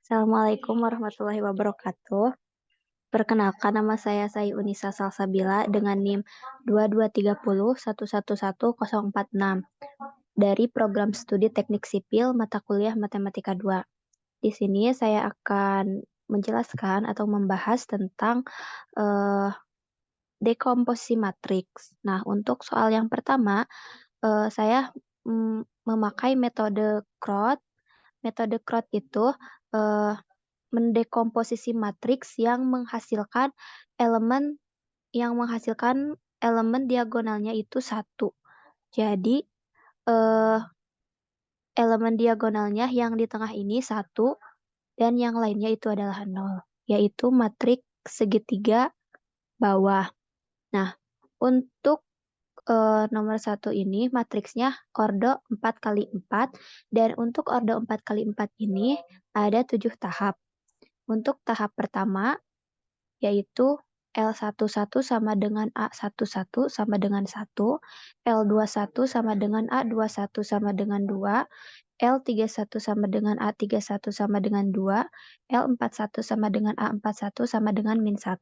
Assalamualaikum warahmatullahi wabarakatuh. Perkenalkan, nama saya Sayunisa Salsabila dengan NIM 2230111046 dari Program Studi Teknik Sipil Mata Kuliah Matematika 2. Di sini saya akan menjelaskan atau membahas tentang eh, dekomposisi matriks. Nah, untuk soal yang pertama, saya memakai metode CROT. Metode CROT itu eh, mendekomposisi matriks elemen yang menghasilkan elemen diagonalnya itu satu. Jadi eh, elemen diagonalnya yang di tengah ini satu dan yang lainnya itu adalah nol, yaitu matriks segitiga bawah. Nah, untuk nomor satu ini matriksnya ordo 4 kali 4 dan untuk ordo 4 kali 4 ini ada 7 tahap. Untuk tahap pertama yaitu L11 sama dengan A11 sama dengan 1, L21 sama dengan A21 sama dengan 2, L31 sama dengan A31 sama dengan 2, L41 sama dengan A41 sama dengan min 1.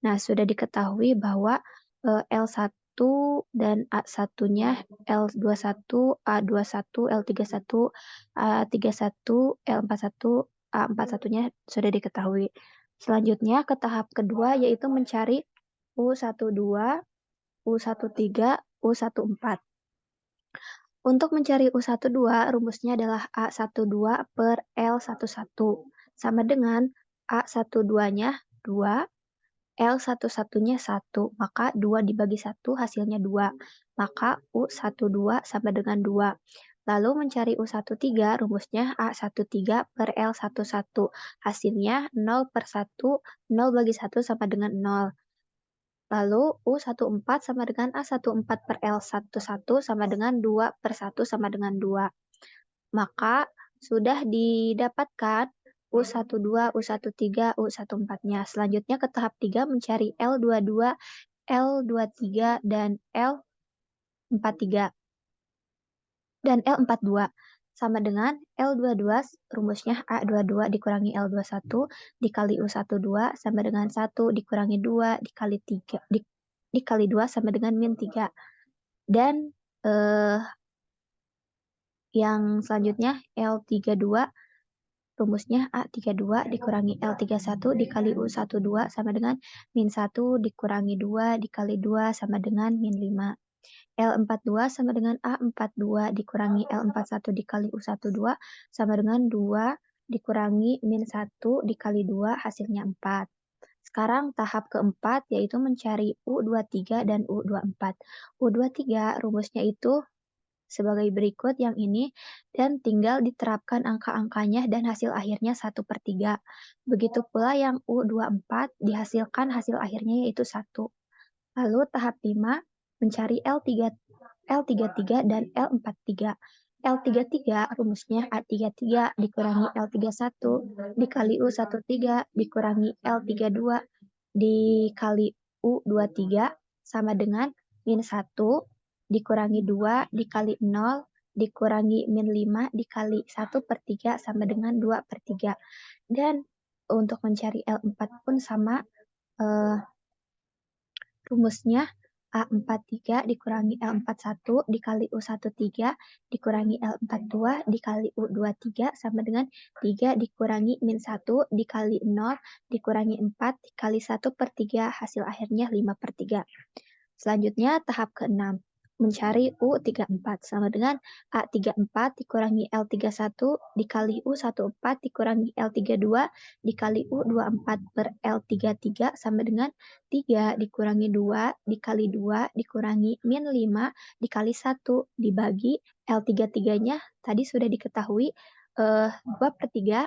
Nah, sudah diketahui bahwa L1 dan A1-nya L21, A21, L31, A31, L41, A41-nya sudah diketahui. Selanjutnya ke tahap kedua yaitu mencari U12, U13, U14. Untuk mencari U12, rumusnya adalah A12 per L11 sama dengan A12-nya 2, L11-nya 1, maka 2 dibagi 1 hasilnya 2. Maka U12 sama dengan 2. Lalu mencari U13, rumusnya A13 per L11. Hasilnya 0 per 1, 0 bagi 1 sama dengan 0. Lalu U14 sama dengan A14 per L11 sama dengan 2 per 1 sama dengan 2. Maka sudah didapatkan U12, U13, U14-nya. Selanjutnya ke tahap 3 mencari L22, L23, dan L43. Dan L42 sama dengan L22 rumusnya A22 dikurangi L21 dikali U12 sama dengan 1 dikurangi 2 dikali 3 dikali 2 sama dengan min 3. Dan yang selanjutnya L32 rumusnya A32 dikurangi L31 dikali U12 sama dengan min 1 dikurangi 2 dikali 2 sama dengan min 5. L42 sama dengan A42 dikurangi L41 dikali U12 sama dengan 2 dikurangi min 1 dikali 2 hasilnya 4. Sekarang tahap keempat yaitu mencari U23 dan U24. U23 rumusnya itu sebagai berikut yang ini dan tinggal diterapkan angka-angkanya dan hasil akhirnya 1 per 3. Begitu pula yang U24 dihasilkan hasil akhirnya yaitu 1. Lalu tahap 5 mencari L33 dan L43. L33 rumusnya A33 dikurangi L31 dikali U13 dikurangi L32 dikali U23 sama dengan min 1 dikurangi 2 dikali 0 dikurangi min 5 dikali 1 per 3 sama dengan 2 per 3. Dan untuk mencari L4 pun sama, rumusnya A43 dikurangi L41 dikali U13 dikurangi L42 dikali U23 sama dengan 3 dikurangi min 1 dikali 0 dikurangi 4 dikali 1 per 3 hasil akhirnya 5 per 3. Selanjutnya tahap ke-6 mencari U34 sama dengan A34 dikurangi L31 dikali U14 dikurangi L32 dikali U24 per L33 sama dengan 3 dikurangi 2 dikali 2 dikurangi min 5 dikali 1 dibagi L33-nya tadi sudah diketahui 2 per 3.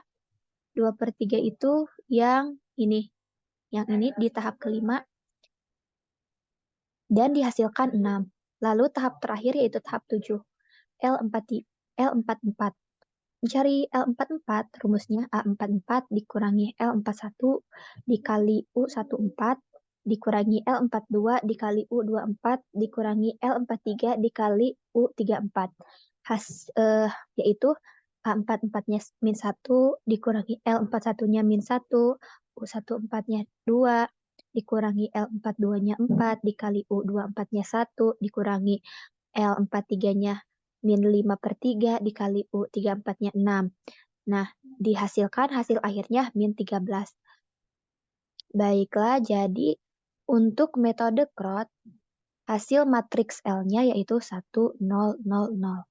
2 per 3 itu yang ini. Yang ini di tahap kelima dan dihasilkan 6. Lalu tahap terakhir yaitu tahap 7. L44. Mencari L44, rumusnya A44 dikurangi L41 dikali U14 dikurangi L42 dikali U24 dikurangi L43 dikali U34. yaitu A44-nya min 1 dikurangi L41-nya min 1, U14-nya 2, dikurangi L42-nya 4, dikali U24-nya 1, dikurangi L43-nya min 5/3, dikali U34-nya 6. Nah, dihasilkan hasil akhirnya min 13. Baiklah, jadi untuk metode Crot, hasil matriks L-nya yaitu 1, 0, 0, 0.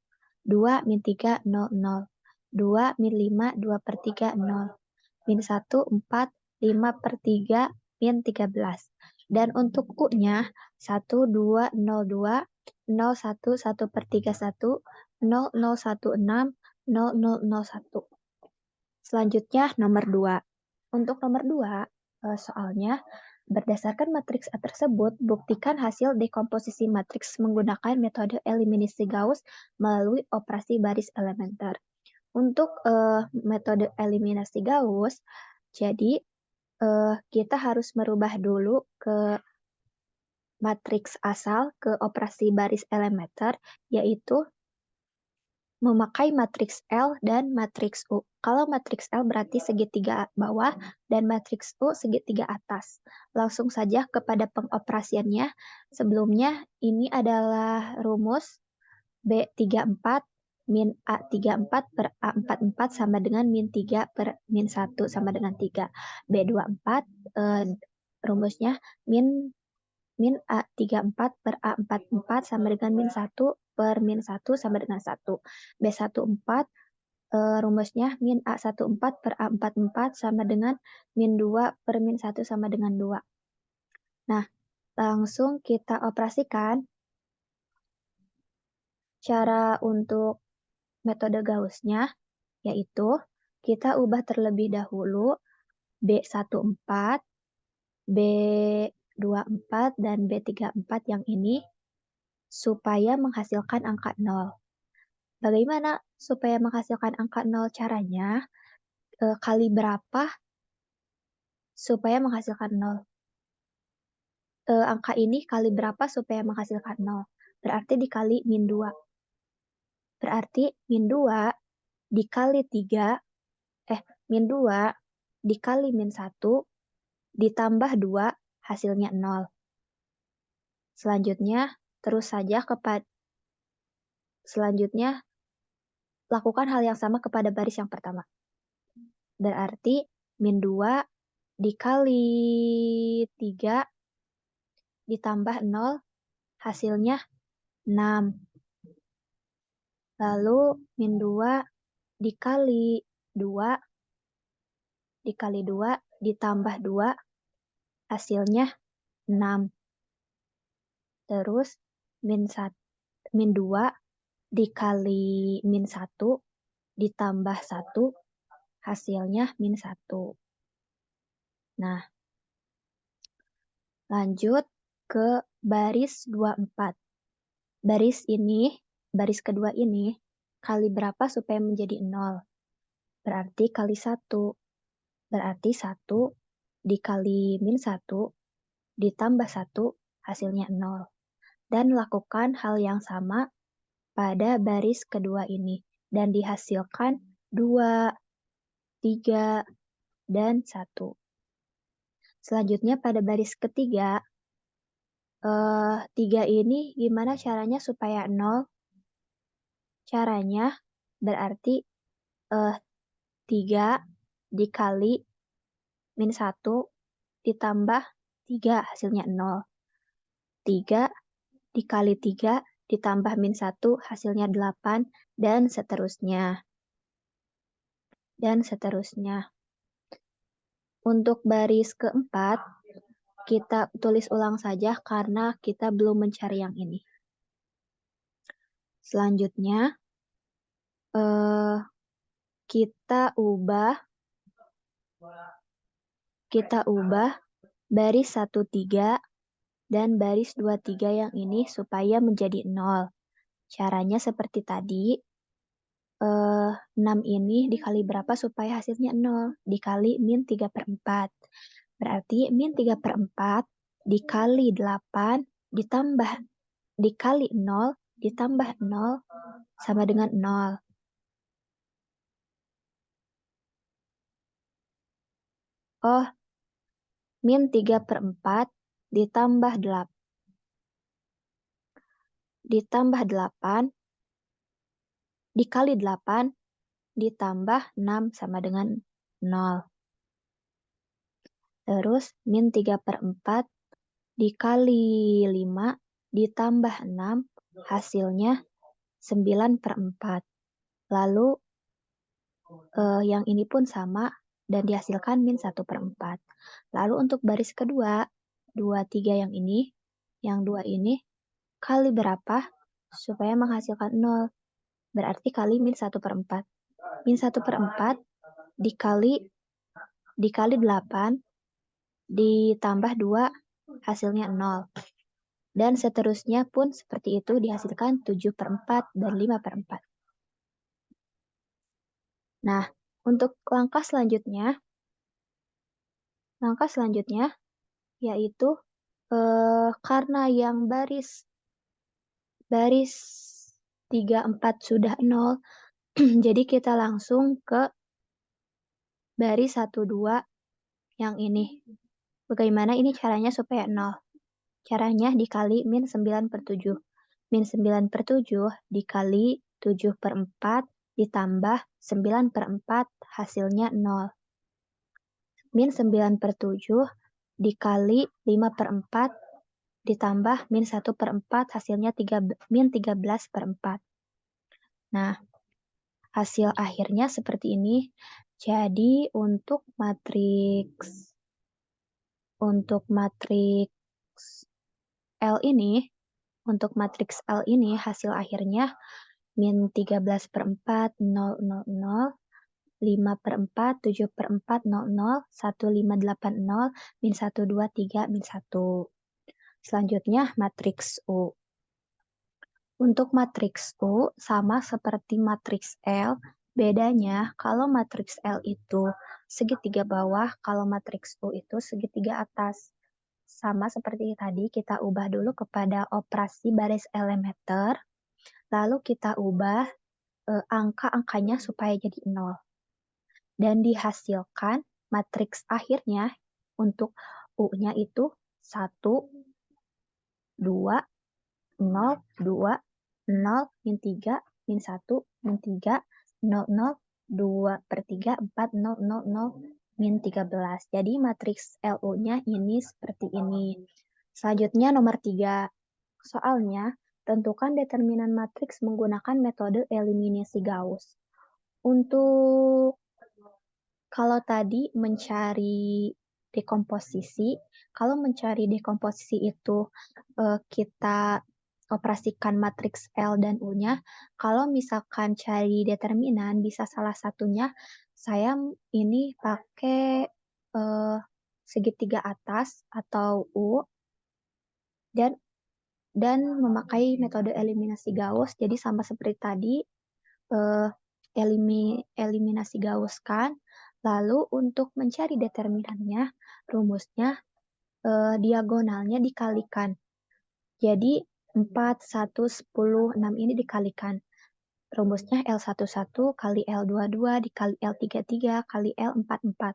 2, min 3, 0, 0. 2, min 5, 2/3, 0. Min 1, 4, 5/3, min 13. Dan untuk U-nya, 1, 2, 0, 2, 0, 1, 1/31, 0, 0, 1, 6, 0, 0, 0, 1. Selanjutnya nomor 2. Untuk nomor 2, soalnya berdasarkan matriks A tersebut, buktikan hasil dekomposisi matriks menggunakan metode eliminasi Gauss melalui operasi baris elementer. Untuk metode eliminasi Gauss, jadi kita harus merubah dulu ke matriks asal ke operasi baris elementer, yaitu memakai matriks L dan matriks U. Kalau matriks L berarti segitiga bawah dan matriks U segitiga atas. Langsung saja kepada pengoperasiannya. Sebelumnya ini adalah rumus B34 min A34 per A44 sama dengan min 3 per min 1 sama dengan 3. B24 rumusnya min A34 per A44 sama dengan min 1 per min 1 sama dengan 1. B14 rumusnya min A14 per A44 sama dengan min 2 per min 1 sama dengan 2. Nah, langsung kita operasikan. Cara untuk metode Gauss-nya yaitu kita ubah terlebih dahulu B14, B24, dan B34 yang ini supaya menghasilkan angka 0. Bagaimana supaya menghasilkan angka 0 caranya? Kali berapa supaya menghasilkan 0? Angka ini kali berapa supaya menghasilkan 0? Berarti dikali min 2. Berarti min 2 dikali 3, min 2 dikali min 1 ditambah 2 hasilnya 0. Selanjutnya lakukan hal yang sama kepada baris yang pertama. Berarti min 2 dikali 3 ditambah 0 hasilnya 6. Lalu min 2 dikali 2 ditambah 2 hasilnya 6. Terus min 2 dikali min 1 ditambah 1 hasilnya min 1. Nah, lanjut ke baris 24. Baris kedua ini kali berapa supaya menjadi 0? Berarti kali 1. Berarti 1 dikali min 1 ditambah 1 hasilnya 0. Dan lakukan hal yang sama pada baris kedua ini. Dan dihasilkan 2, 3, dan 1. Selanjutnya pada baris ketiga, 3 ini gimana caranya supaya 0? Caranya berarti 3 dikali min 1 ditambah 3 hasilnya 0. 3 dikali 3 ditambah min 1 hasilnya 8 dan seterusnya. Untuk baris keempat, kita tulis ulang saja karena kita belum mencari yang ini. Selanjutnya, kita ubah baris 13 dan baris 23 yang ini supaya menjadi 0. Caranya seperti tadi, 6 ini dikali berapa supaya hasilnya 0? Dikali min 3/4. Berarti min 3/4 dikali 8 ditambah dikali 0 ditambah 0 sama dengan 0. Oh, min 3/4 ditambah 8 dikali 8 ditambah 6 sama dengan 0. Terus min 3/4 dikali 5 ditambah 6 hasilnya 9/4. Lalu yang ini pun sama dan dihasilkan min 1/4. Lalu untuk baris kedua, 23 yang ini, yang 2 ini kali berapa supaya menghasilkan 0? Berarti kali min 1/4. Min 1/4 dikali 8 ditambah 2 hasilnya 0. Dan seterusnya pun seperti itu dihasilkan 7/4 dan 5/4. Nah, untuk langkah selanjutnya yaitu karena yang baris 3, 4 sudah 0, jadi kita langsung ke baris 1, 2 yang ini. Bagaimana ini caranya supaya 0? Caranya dikali min 9/7. Min 9/7 dikali 7/4 ditambah 9/4 hasilnya 0. Min 9/7 dikali 5/4 ditambah min 1/4 hasilnya min 13/4. Nah, hasil akhirnya seperti ini. Jadi untuk matriks L ini hasil akhirnya min 13/4 0, 0, 0, 5/4, 7/4, 0, 0, 1580, min 1, 2, 3, min 1. Selanjutnya matriks U. Untuk matriks U sama seperti matriks L, bedanya kalau matriks L itu segitiga bawah, kalau matriks U itu segitiga atas. Sama seperti tadi, kita ubah dulu kepada operasi baris elemeter, lalu kita ubah angka-angkanya supaya jadi 0. Dan dihasilkan matriks akhirnya untuk U-nya itu 1, 2, 0, 2, 0, min 3, min 1, min 3, 0, 0, 2/3, 4, 0, 0, 0, min 13. Jadi matriks LU-nya ini seperti ini. Selanjutnya nomor 3. Soalnya, tentukan determinan matriks menggunakan metode eliminasi Gauss. Untuk kalau tadi kalau mencari dekomposisi itu kita operasikan matriks L dan U-nya. Kalau misalkan cari determinan, bisa salah satunya saya ini pakai segitiga atas atau U dan memakai metode eliminasi Gauss. Jadi sama seperti tadi, eliminasi Gauss kan. Lalu untuk mencari determinannya, rumusnya diagonalnya dikalikan. Jadi 4, 1, 10, 6 ini dikalikan. Rumusnya L11 kali L22 dikali L33 kali L44.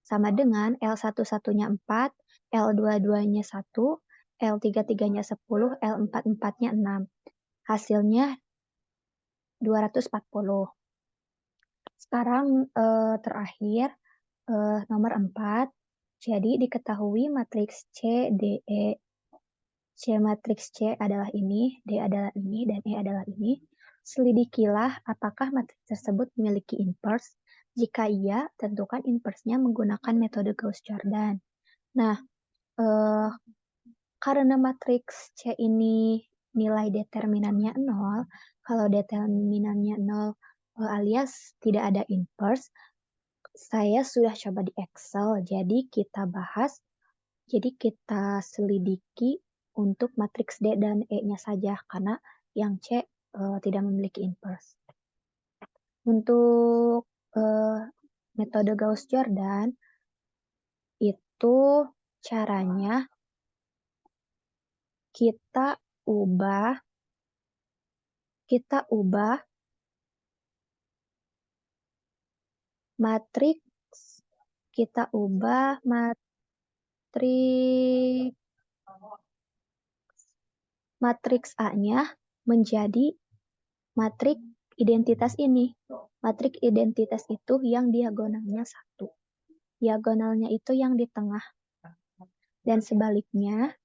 Sama dengan L11-nya 4, L22-nya 1, L33-nya 10, L44-nya 6. Hasilnya 240. Sekarang terakhir nomor 4. Jadi diketahui matriks C, D, E. Matriks C adalah ini, D adalah ini, dan E adalah ini. Selidikilah apakah matriks tersebut memiliki inverse. Jika iya, tentukan inverse-nya menggunakan metode Gauss-Jordan. Nah, karena matriks C ini nilai determinannya 0, kalau determinannya 0 alias tidak ada inverse, saya sudah coba di Excel, jadi kita selidiki untuk matriks D dan E-nya saja, karena yang C tidak memiliki inverse. Untuk metode Gauss-Jordan, itu caranya kita ubah kita ubah matriks matriks A-nya menjadi matriks identitas ini. Matriks identitas itu yang diagonalnya 1. Diagonalnya itu yang di tengah. Dan sebaliknya,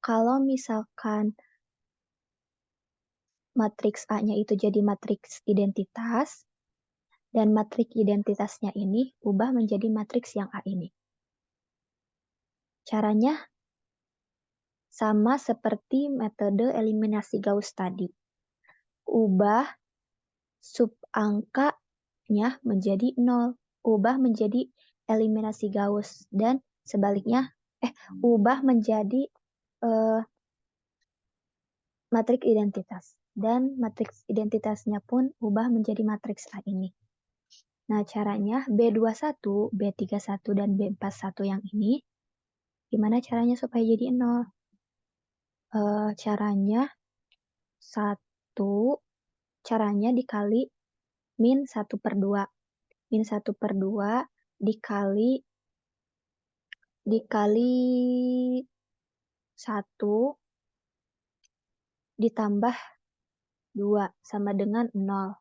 kalau misalkan matriks A-nya itu jadi matriks identitas, dan matriks identitasnya ini ubah menjadi matriks yang A ini. Caranya sama seperti metode eliminasi Gauss tadi. Ubah sub angkanya menjadi 0. Ubah menjadi eliminasi Gauss. Dan sebaliknya, ubah menjadi matriks identitas. Dan matriks identitasnya pun ubah menjadi matriks A ini. Nah, caranya B21, B31, dan B41 yang ini, gimana caranya supaya jadi 0? Caranya dikali min 1/2. Min 1/2 dikali 1 ditambah 2 sama dengan 0.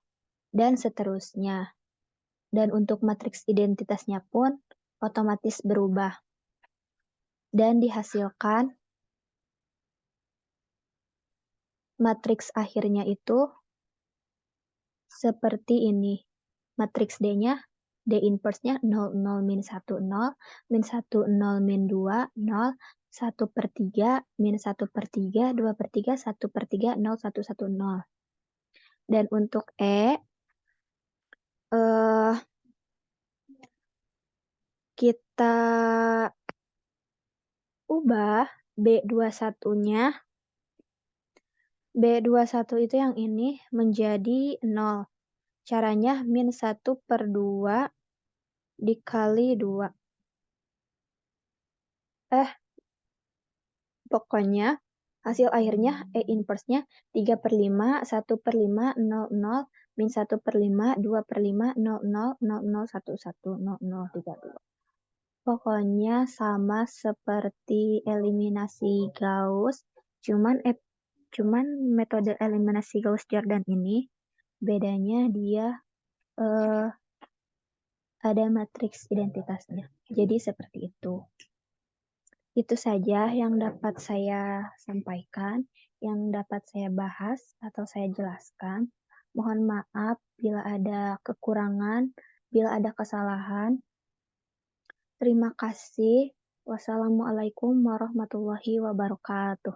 Dan seterusnya. Dan untuk matriks identitasnya pun otomatis berubah. Dan dihasilkan matriks akhirnya itu seperti ini. Matriks D-nya, D inverse-nya 0, 0, min 1, 0, min 1, 0, min 2, 0, 1/3, min 1/3, 2/3, 1/3, 0, 1, 1, 0. Dan untuk E, kita ubah B21-nya. B21 itu yang ini menjadi 0. Caranya min 1/2 dikali 2. Pokoknya hasil akhirnya E inverse-nya 3/5, 1/5, 0, 0, min 1/5, 2/5, 0, 0, 0, 0, 1, 1, 0, 0, 3, 2. Pokoknya sama seperti eliminasi Gauss, cuman metode eliminasi Gauss-Jordan ini bedanya dia ada matriks identitasnya. Jadi seperti itu. Itu saja yang dapat saya sampaikan, yang dapat saya bahas atau saya jelaskan. Mohon maaf bila ada kekurangan, bila ada kesalahan. Terima kasih. Wassalamualaikum warahmatullahi wabarakatuh.